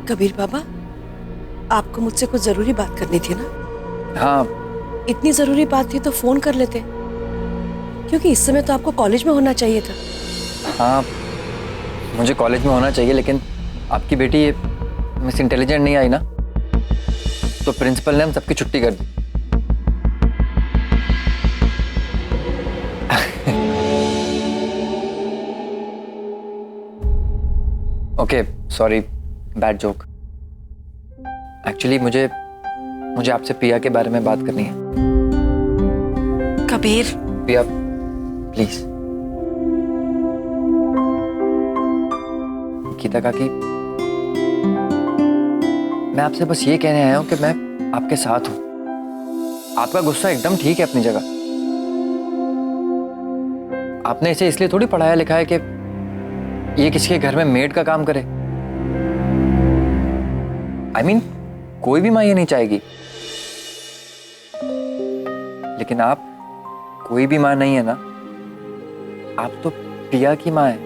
कबीर बाबा, आपको मुझसे कुछ जरूरी बात करनी थी ना? हाँ। इतनी जरूरी बात थी तो फोन कर लेते, क्योंकि इस समय तो आपको कॉलेज में होना चाहिए था। हाँ, मुझे कॉलेज में होना चाहिए, लेकिन आपकी बेटी मिस इंटेलिजेंट नहीं आई ना, तो प्रिंसिपल ने हम सबकी छुट्टी कर दी। Okay, sorry, bad joke. Actually मुझे आपसे पिया के बारे में बात करनी है। कबीर, पिया प्लीज। गीता काकी, मैं आपसे बस ये कहने आया हूं कि मैं आपके साथ हूं। आपका गुस्सा एकदम ठीक है अपनी जगह। आपने इसे इसलिए थोड़ी पढ़ाया लिखा है कि ये किसी के घर में मेड का काम करे। I mean, कोई भी माँ ये नहीं चाहेगी, लेकिन आप कोई भी माँ नहीं है ना, आप तो पिया की माँ है।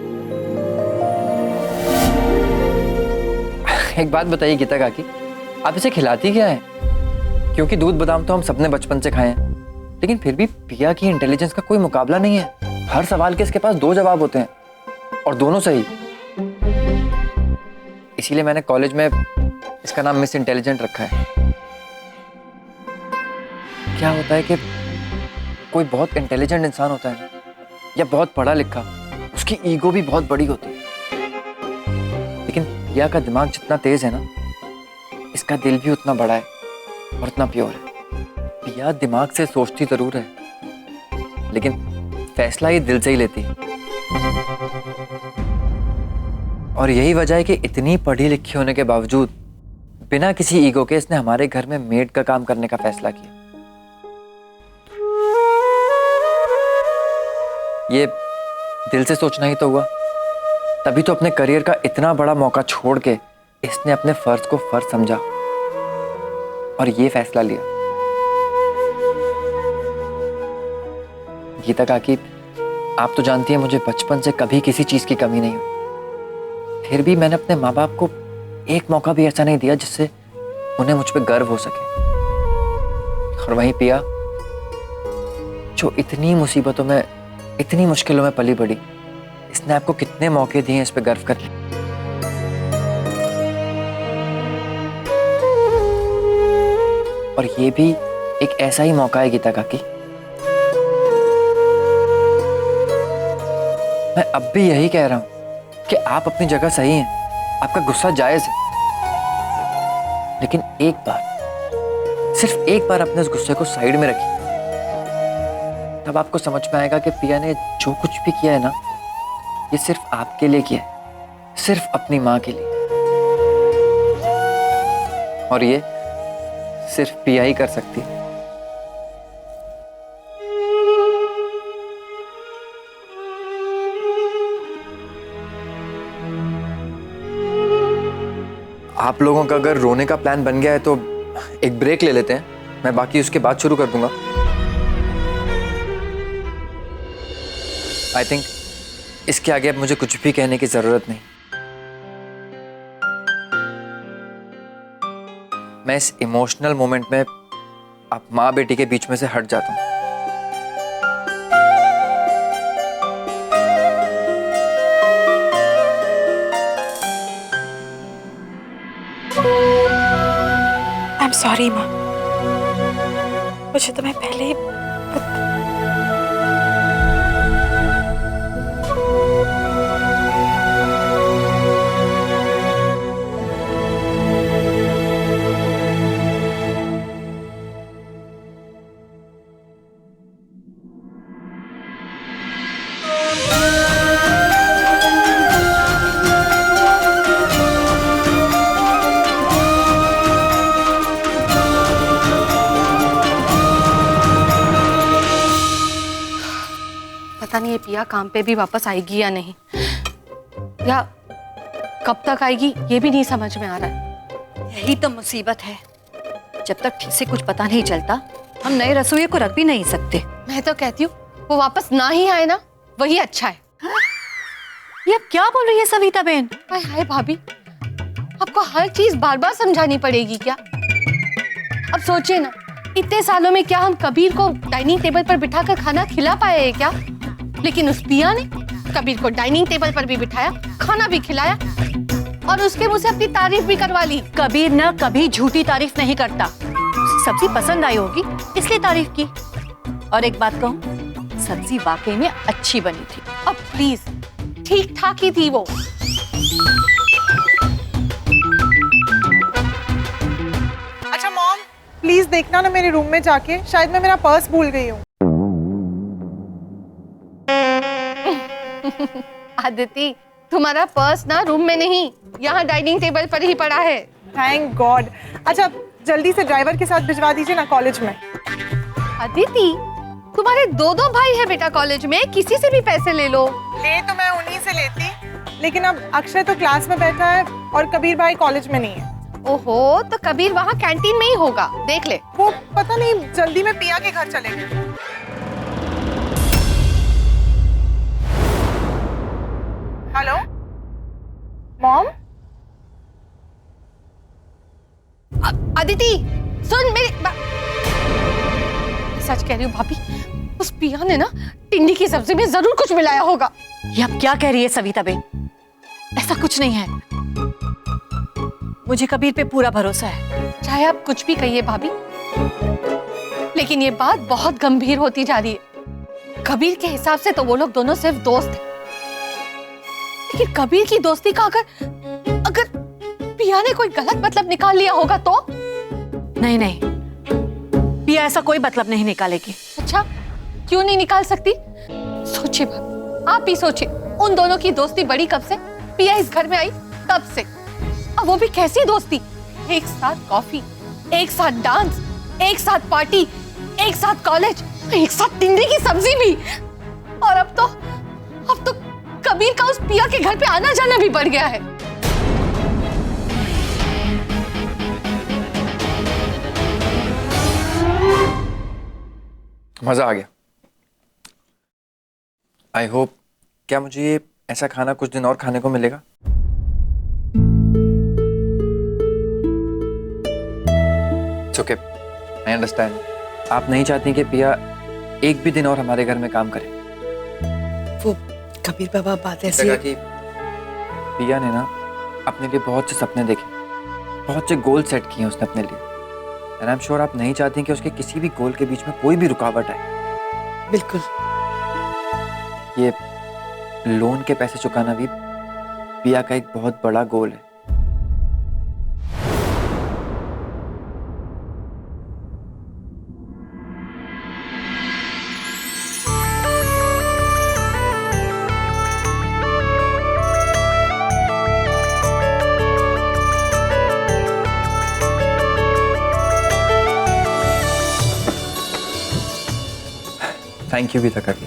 एक बात बताइए गीता काकी, आप इसे खिलाती क्या है? क्योंकि दूध बादाम तो हम सबने बचपन से खाए हैं, लेकिन फिर भी पिया की इंटेलिजेंस का कोई मुकाबला नहीं है। हर सवाल के इसके पास 2 जवाब होते हैं, और दोनों सही। इसीलिए मैंने कॉलेज में इसका नाम मिस इंटेलिजेंट रखा है। क्या होता है कि कोई बहुत इंटेलिजेंट इंसान होता है या बहुत पढ़ा लिखा, उसकी ईगो भी बहुत बड़ी होती है, लेकिन पिया का दिमाग जितना तेज है ना, इसका दिल भी उतना बड़ा है और उतना प्योर है। पिया दिमाग से सोचती जरूर है, लेकिन फैसला ये दिल से ही लेती है। और यही वजह है कि इतनी पढ़ी लिखी होने के बावजूद बिना किसी ईगो के इसने हमारे घर में मेड का काम करने का फैसला किया। ये दिल से सोचना ही तो हुआ, तभी तो अपने करियर का इतना बड़ा मौका छोड़ के इसने अपने फर्ज को फर्ज समझा और ये फैसला लिया। गीता काकी, आप तो जानती हैं मुझे बचपन से कभी किसी चीज की कमी नहीं हुई, फिर भी मैंने अपने माँ बाप को एक मौका भी ऐसा नहीं दिया जिससे उन्हें मुझ पर गर्व हो सके। और वहीं पिया, जो इतनी मुसीबतों में, इतनी मुश्किलों में पली बड़ी, इसने आपको कितने मौके दिए इस पे गर्व करने। और ये भी एक ऐसा ही मौका है गीता काकी। मैं अब भी यही कह रहा हूं कि आप अपनी जगह सही हैं, आपका गुस्सा जायज है, लेकिन एक बार, सिर्फ एक बार अपने उस गुस्से को साइड में रखिए, तब आपको समझ में आएगा कि पिया ने जो कुछ भी किया है ना, ये सिर्फ आपके लिए किया है, सिर्फ अपनी माँ के लिए। और ये सिर्फ पिया ही कर सकती है। आप लोगों का अगर रोने का प्लान बन गया है तो एक ब्रेक ले लेते हैं, मैं बाकी उसके बाद शुरू कर दूंगा। आई थिंक इसके आगे अब मुझे कुछ भी कहने की जरूरत नहीं। मैं इस इमोशनल मोमेंट में आप माँ बेटी के बीच में से हट जाता हूं। आई एम सॉरी माँ, मुझे तो मैं पहले ही पता नहीं ये पिया काम पे भी वापस आएगी या नहीं, या कब तक आएगी ये भी नहीं समझ में आ रहा है। यही तो मुसीबत है, जब तक ठीक से कुछ पता नहीं चलता हम नए रसोई को रख भी नहीं सकते। मैं तो कहती हूँ वो वापस ना ही आए ना, वही अच्छा है। ये अब क्या बोल रही है सविता बहन? हाय हाय भाभी, आपको हर चीज बार बार समझानी पड़ेगी क्या? अब सोचिए ना, इतने सालों में क्या हम कबीर को डाइनिंग टेबल पर बिठाकर खाना खिला पाए हैं क्या? लेकिन उस पिया ने कबीर को डाइनिंग टेबल पर भी बिठाया, खाना भी खिलाया और उसके मुंह से अपनी तारीफ भी करवा ली। कबीर ना कभी झूठी तारीफ नहीं करता। उसे सब्जी पसंद आई होगी इसलिए तारीफ की। और एक बात कहूं, सब्जी वाकई में अच्छी बनी थी। अब प्लीज, ठीक ठाक ही थी वो। अच्छा मॉम, प्लीज देखना ना मेरे रूम में जाके, शायद मैं मेरा पर्स भूल गई हूँ। आदिति, तुम्हारा पर्स ना रूम में नहीं, यहाँ डाइनिंग टेबल पर ही पड़ा है। Thank God. अच्छा जल्दी से ड्राइवर के साथ भिजवा दीजिए ना कॉलेज में। अदिति, तुम्हारे दो भाई है बेटा कॉलेज में, किसी से भी पैसे ले लो। ले तो मैं उन्हीं से लेती, लेकिन अब अक्षय तो क्लास में बैठा है और कबीर भाई कॉलेज में नहीं है। ओहो, तो कबीर वहाँ कैंटीन में ही होगा, देख ले। वो पता नहीं जल्दी में पिया के घर चले गए। Hello mom. अदिति सुन मेरी सच कह रही हूँ भाभी, उस पिया ने ना टिंडी की सब्जी में जरूर कुछ मिलाया होगा। ये अब क्या कह रही है सविता बेन? ऐसा कुछ नहीं है। मुझे कबीर पे पूरा भरोसा है। चाहे आप कुछ भी कहिए भाभी, लेकिन ये बात बहुत गंभीर होती जा रही है। कबीर के हिसाब से तो वो लोग दोनों सिर्फ दोस्त हैं, लेकिन कबीर की दोस्ती का अगर पिया ने कोई गलत मतलब निकाल लिया होगा तो? नहीं नहीं, पिया ऐसा कोई मतलब नहीं निकालेगी। अच्छा, क्यों नहीं निकाल सकती? सोचिए भाभी, आप ही सोचिए, उन दोनों की दोस्ती बड़ी कब से? पिया इस घर में आई तब से। अब वो भी कैसी दोस्ती? एक साथ कॉफी, एक साथ डांस, एक साथ पार्टी, एक साथ कॉलेज, एक साथ टिंडे की सब्जी भी। और अब तो कबीर का उस पिया के घर पे आना जाना भी बढ़ गया है। मजा आ गया। आई होप, क्या मुझे ये ऐसा खाना कुछ दिन और खाने को मिलेगा? It's okay, I understand. आप नहीं चाहती कि पिया एक भी दिन और हमारे घर में काम करे। वो कबीर बाबा बात ऐसी है कि पिया ने ना अपने लिए बहुत से सपने देखे, बहुत से गोल सेट किए उसने अपने लिए। एंड आई एम श्योर आप नहीं चाहती कि उसके किसी भी गोल के बीच में कोई भी रुकावट आए। बिल्कुल। ये लोन के पैसे चुकाना भी पिया का एक बहुत बड़ा गोल है। थैंक यू भी था करके।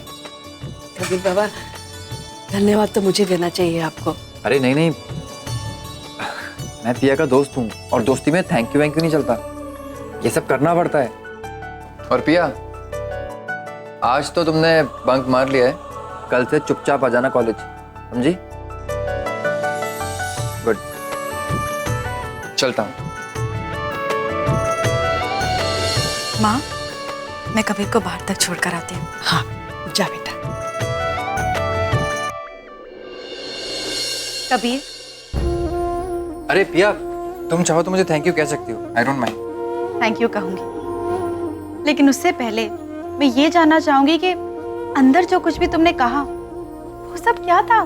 कबीर बाबा, धन्यवाद तो मुझे देना चाहिए आपको। अरे नहीं नहीं, मैं पिया का दोस्त हूँ और दोस्ती में थैंक यू नहीं चलता, ये सब करना पड़ता है। और पिया, आज तो तुमने बंक मार लिया है, कल से चुपचाप आ जाना कॉलेज, समझी? गुड, चलता हूँ। माँ, मैं कबीर को बाहर तक छोड़कर आती हूँ। हाँ, जा बेटा। कबीर, अरे पिया, तुम चाहो तो मुझे थैंक यू कह सकती हो, I don't mind. Thank you कहूंगी, लेकिन उससे पहले मैं ये जानना चाहूंगी कि अंदर जो कुछ भी तुमने कहा वो सब क्या था?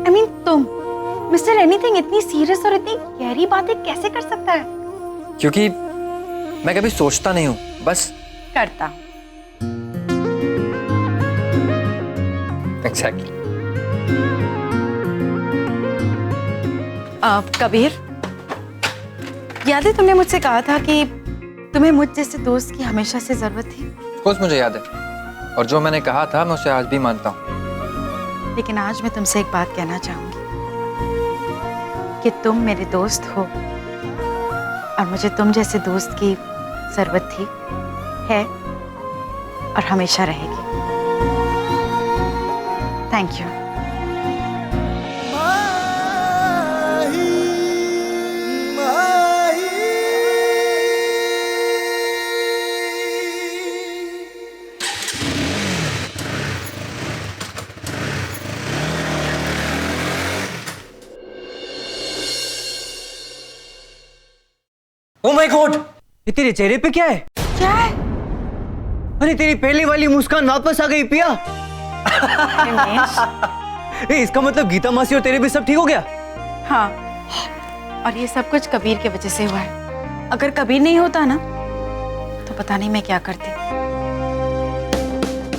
I mean, तुम मिस्टर एनीथिंग इतनी सीरियस और इतनी गहरी बातें कैसे कर सकता है? क्योंकि मैं कभी सोचता नहीं हूँ, बस करता हूँ। एग्जैक्टली। कबीर, याद है तुमने मुझसे कहा था कि तुम्हें मुझ जैसे दोस्त की हमेशा से जरूरत थी? कुछ मुझे याद है, और जो मैंने कहा था मैं उसे आज भी मानता हूँ। लेकिन आज मैं तुमसे एक बात कहना चाहूंगी कि तुम मेरे दोस्त हो और मुझे तुम जैसे दोस्त की जरूरत थी, है और हमेशा रहेगी। Thank you. ये तेरे चेहरे पे क्या है? क्या है? अरे तेरी पहले वाली मुस्कान वापस आ गई पिया। हिमेश। इसका मतलब गीता मासी और तेरे भी सब ठीक हो गया? हाँ, और ये सब कुछ कबीर की वजह से हुआ है। अगर कबीर नहीं होता ना तो पता नहीं मैं क्या करती।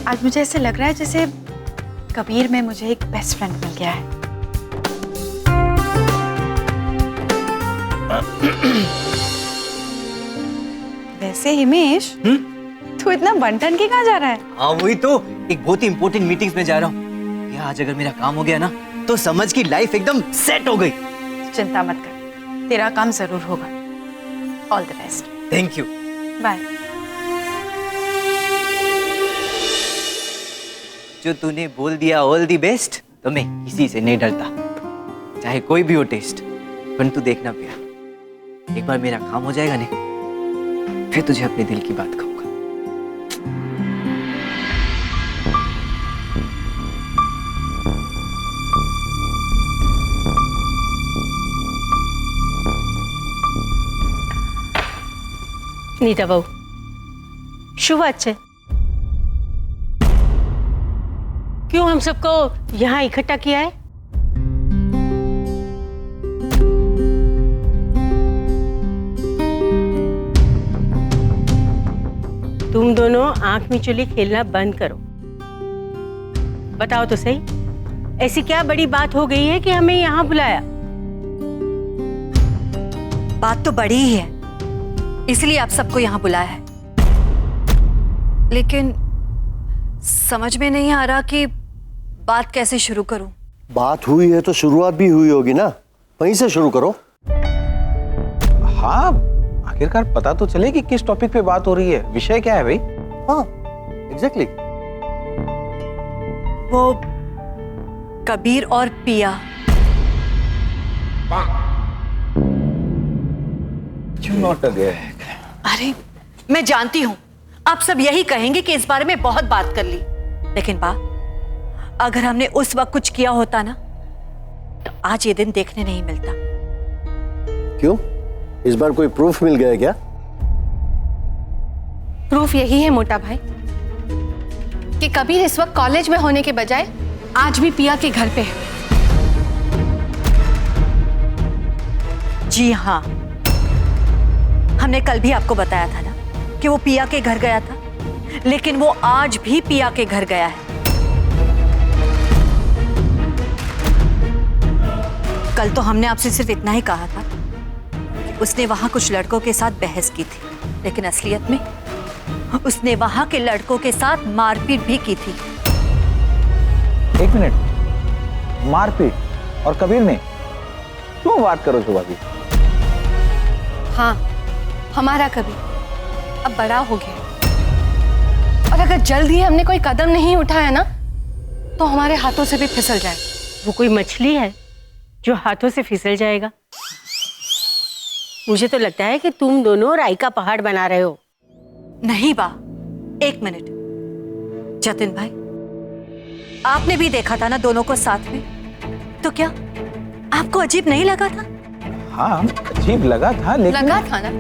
आज मुझे ऐसे लग रहा है जैसे कबीर में मुझे एक बेस्ट फ्रेंड मिल गया है। वैसे हिमेश, तू इतना बंटन के कहाँ जा रहा है? हाँ वही तो, एक बहुत ही इंपॉर्टेंट मीटिंग्स में जा रहा हूँ। ये आज अगर मेरा काम हो गया ना तो समझ की लाइफ एकदम सेट हो गई। चिंता मत कर, तेरा काम जरूर होगा। All the best. Thank you. Bye. जो तूने बोल दिया ऑल दी बेस्ट, तो मैं किसी से नहीं डरता, चाहे कोई भी हो टेस्ट। परंतु देखना पिया, एक बार मेरा काम हो जाएगा ना, फिर तुझे अपने दिल की बात कहूंगा। नीता बहू, શું વાત છે? क्यों हम सबको यहाँ इकट्ठा किया है? तुम दोनों आंख मिचौली खेलना बंद करो। बताओ तो सही, ऐसी क्या बड़ी बात हो गई है कि हमें यहाँ बुलाया? बात तो बड़ी ही है, इसलिए आप सबको यहाँ बुलाया है। लेकिन समझ में नहीं आ रहा कि बात कैसे शुरू करूं। बात हुई है तो शुरुआत भी हुई होगी ना, वहीं से शुरू करो। हाँ, आखिरकार पता तो चले कि किस टॉपिक पे बात हो रही है, विषय क्या है भाई? हाँ एग्जैक्टली। वो कबीर और पिया। अरे मैं जानती हूँ आप सब यही कहेंगे कि इस बारे में बहुत बात कर ली, लेकिन बा, अगर हमने उस वक्त कुछ किया होता ना तो आज ये दिन देखने नहीं मिलता। क्यों, इस बार कोई प्रूफ मिल गया क्या? प्रूफ यही है मोटा भाई कि कबीर इस वक्त कॉलेज में होने के बजाय आज भी पिया के घर पे है। जी हाँ, हमने कल भी आपको बताया था ना कि वो पिया के घर गया था, लेकिन वो आज भी पिया के घर गया है। कल तो हमने आपसे सिर्फ इतना ही कहा था कि उसने वहां कुछ लड़कों के साथ बहस की थी, लेकिन असलियत में उसने वहां के लड़कों के साथ मारपीट भी की थी। एक मिनट, मारपीट और कबीर ने? क्यों बात करो सुबह भी? हाँ, हमारा कबीर अब बड़ा हो गया, और अगर जल्द ही हमने कोई कदम नहीं उठाया ना तो हमारे हाथों से भी फिसल जाए। वो कोई मछली है जो हाथों से फिसल जाएगा? मुझे तो लगता है कि तुम दोनों राई का पहाड़ बना रहे हो। नहीं बा, एक मिनट। जतिन भाई, आपने भी देखा था ना दोनों को साथ में, तो क्या आपको अजीब नहीं लगा था? हाँ, अजीब लगा था, लेकिन लगा था ना।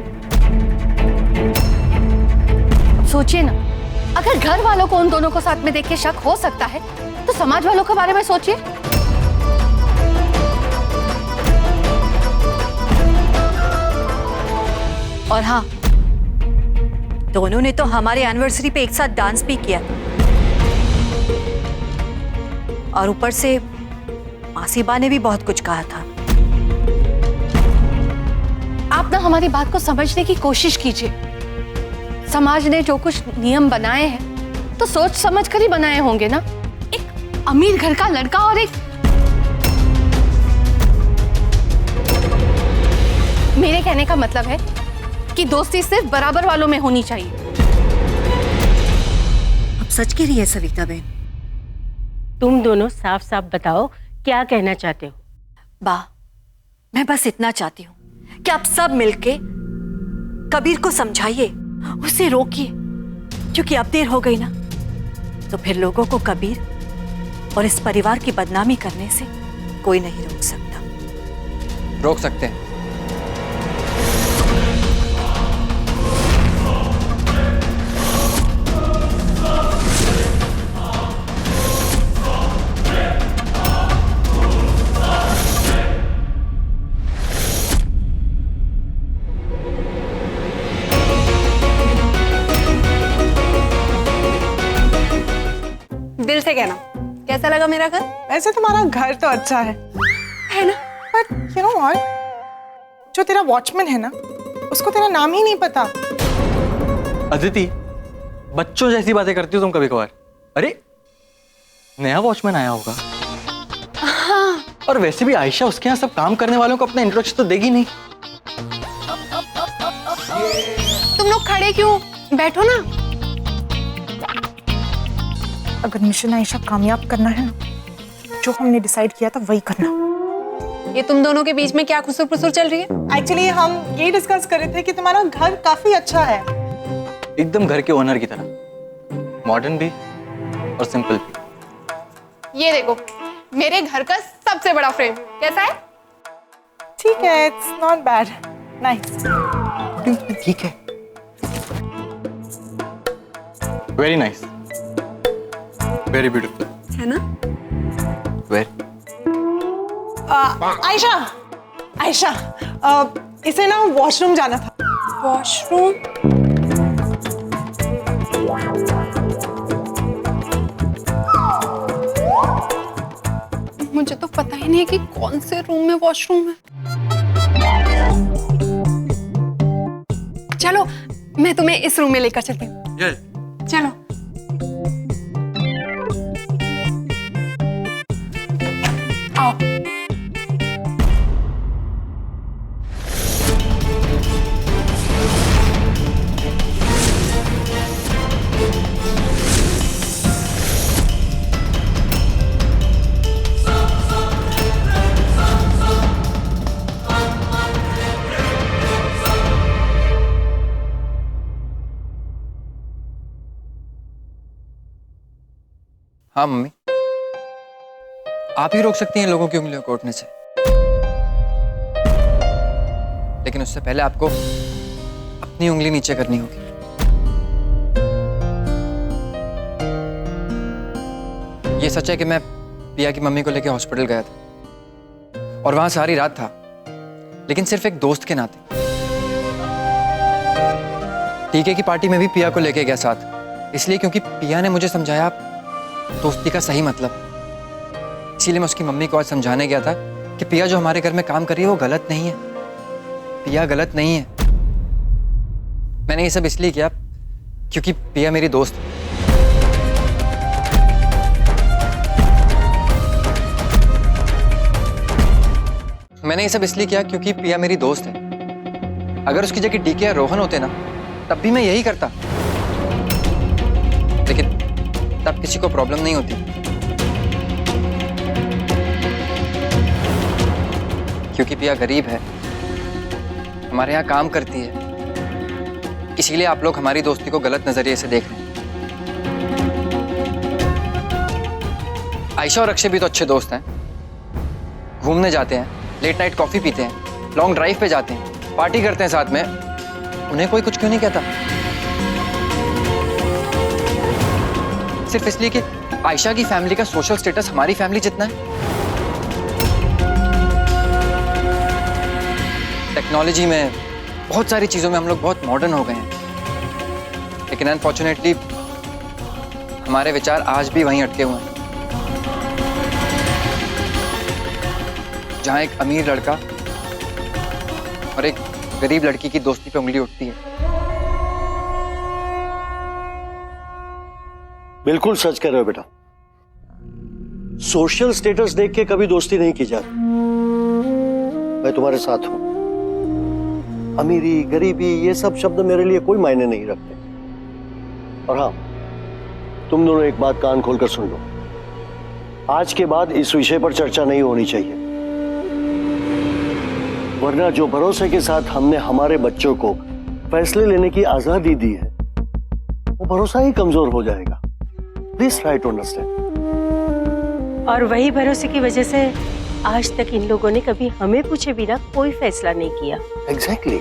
सोचिए ना, अगर घर वालों को उन दोनों को साथ में देख के शक हो सकता है तो समाज वालों के बारे में सोचिए। और हाँ, दोनों ने तो हमारे एनिवर्सरी पे एक साथ डांस भी किया, और ऊपर से मासीबा ने भी बहुत कुछ कहा था। आप ना हमारी बात को समझने की कोशिश कीजिए। समाज ने जो कुछ नियम बनाए हैं तो सोच समझ कर ही बनाए होंगे ना। एक अमीर घर का लड़का और एक, मेरे कहने का मतलब है कि दोस्ती सिर्फ बराबर वालों में होनी चाहिए। अब सच कह रही है सविता बहन। तुम दोनों साफ साफ बताओ क्या कहना चाहते हो? बा, मैं बस इतना चाहती हूँ कि आप सब मिलके कबीर को समझाइए, उसे रोकिए, क्योंकि अब देर हो गई ना तो फिर लोगों को कबीर और इस परिवार की बदनामी करने से कोई नहीं रोक सकता। रोक सकते हैं। दिल से कहना, कैसा लगा मेरा घर? वैसे तुम्हारा घर तो अच्छा है ना? बट यू नो व्हाट, जो तेरा वॉचमैन है ना, उसको तेरा नाम ही नहीं पता। अदिति, बच्चों जैसी बातें करती हो तुम कभी कभार। अरे नया वॉचमैन आया होगा। हाँ। और वैसे भी आयशा उसके यहाँ सब काम करने वालों को अपना इंट्रोडक्शन तो देगी नहीं। तुम लोग खड़े क्यों, बैठो ना। अगर मिशन आयशा कामयाब करना है ना, जो हमने डिसाइड किया था वही करना। ये तुम दोनों के बीच में क्या खुसुर फुसुर चल रही है? एक्चुअली हम ये डिस्कस कर रहे थे कि तुम्हारा घर काफी अच्छा है। एकदम घर के ओनर की तरह, मॉडर्न भी और सिंपल भी। ये देखो, मेरे घर का सबसे बड़ा फ्रेम कैसा है? ठीक है, इट्स नॉट बैड, नाइस। ठीक है, वेरी नाइस, वेरी ब्यूटीफुल, है ना? वेरी। आयशा, आयशा, इसे ना वॉशरूम जाना था। वॉशरूम? मुझे तो पता ही नहीं है कि कौन से रूम में वॉशरूम है। चलो, मैं तुम्हें इस रूम में लेकर चलती हूँ। चलो। आओ। हाँ मम्मी, आप ही रोक सकती हैं लोगों की उंगलियों को उठने से, लेकिन उससे पहले आपको अपनी उंगली नीचे करनी होगी। ये सच है कि मैं पिया की मम्मी को लेकर हॉस्पिटल गया था और वहां सारी रात था, लेकिन सिर्फ एक दोस्त के नाते। टीके की पार्टी में भी पिया को लेके गया साथ, इसलिए क्योंकि पिया ने मुझे समझाया दोस्ती का सही मतलब। इसीलिए मैं उसकी मम्मी को आज समझाने गया था कि पिया जो हमारे घर में काम कर रही है वो गलत नहीं है। पिया गलत नहीं है। मैंने ये सब इसलिए किया क्योंकि पिया मेरी दोस्त है। मैंने ये सब इसलिए किया क्योंकि पिया मेरी दोस्त है। अगर उसकी जगह डीके या रोहन होते ना, तब भी मैं यही करता, लेकिन तब किसी को प्रॉब्लम नहीं होती, क्योंकि पिया गरीब है, हमारे यहाँ काम करती है, इसीलिए आप लोग हमारी दोस्ती को गलत नजरिए से देख रहे हैं। आयशा और अक्षय भी तो अच्छे दोस्त हैं, घूमने जाते हैं, लेट नाइट कॉफी पीते हैं, लॉन्ग ड्राइव पे जाते हैं, पार्टी करते हैं साथ में। उन्हें कोई कुछ क्यों नहीं कहता? सिर्फ इसलिए कि आयशा की फैमिली का सोशल स्टेटस हमारी फैमिली जितना है। टेक्नोलॉजी में, बहुत सारी चीजों में हम लोग बहुत मॉडर्न हो गए हैं, लेकिन अनफॉर्चुनेटली हमारे विचार आज भी वहीं अटके हुए हैं, जहां एक अमीर लड़का और एक गरीब लड़की की दोस्ती पे उंगली उठती है। बिल्कुल सच कह रहे हो बेटा। सोशल स्टेटस देख के कभी दोस्ती नहीं की जाती। मैं तुम्हारे साथ हूं। अमीरी गरीबी ये सब शब्द मेरे लिए कोई मायने नहीं रखते। और हाँ, तुम दोनों एक बात कान खोलकर सुन लो। आज के बाद इस विषय पर चर्चा नहीं होनी चाहिए, वरना जो भरोसे के साथ हमने हमारे बच्चों को फैसले लेने की आजादी दी है, वो भरोसा ही कमजोर हो जाएगा। Please try to understand. और वही भरोसे की वजह से आज तक इन लोगों ने कभी हमें पूछे बिना कोई फैसला नहीं किया। Exactly.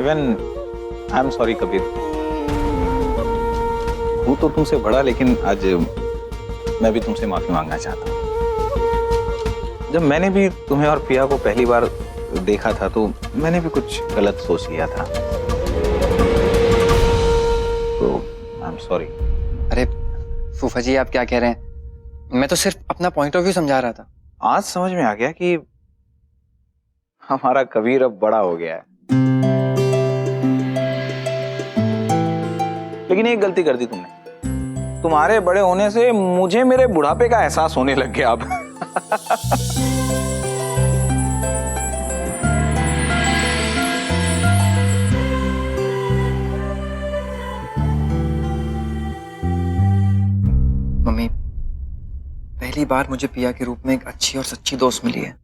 Even I am sorry Kabir, हूँ तो तुमसे बड़ा, लेकिन आज मैं भी तुमसे माफी मांगना चाहता हूँ। जब मैंने भी तुम्हें और पिया को पहली बार देखा था तो मैंने भी कुछ गलत सोच लिया था। तो सॉरी। अरे फूफा जी, आप क्या कह रहे हैं? मैं तो सिर्फ अपना पॉइंट ऑफ व्यू समझा रहा था। आज समझ में आ गया कि हमारा कबीर अब बड़ा हो गया है, लेकिन एक गलती कर दी तुमने। तुम्हारे बड़े होने से मुझे मेरे बुढ़ापे का एहसास होने लग गया अब। मम्मी, पहली बार मुझे पिया के रूप में एक अच्छी और सच्ची दोस्त मिली है,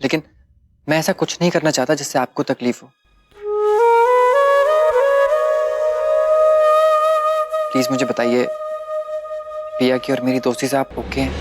लेकिन मैं ऐसा कुछ नहीं करना चाहता जिससे आपको तकलीफ हो। प्लीज मुझे बताइए, पिया की और मेरी दोस्ती से आप ओके हैं?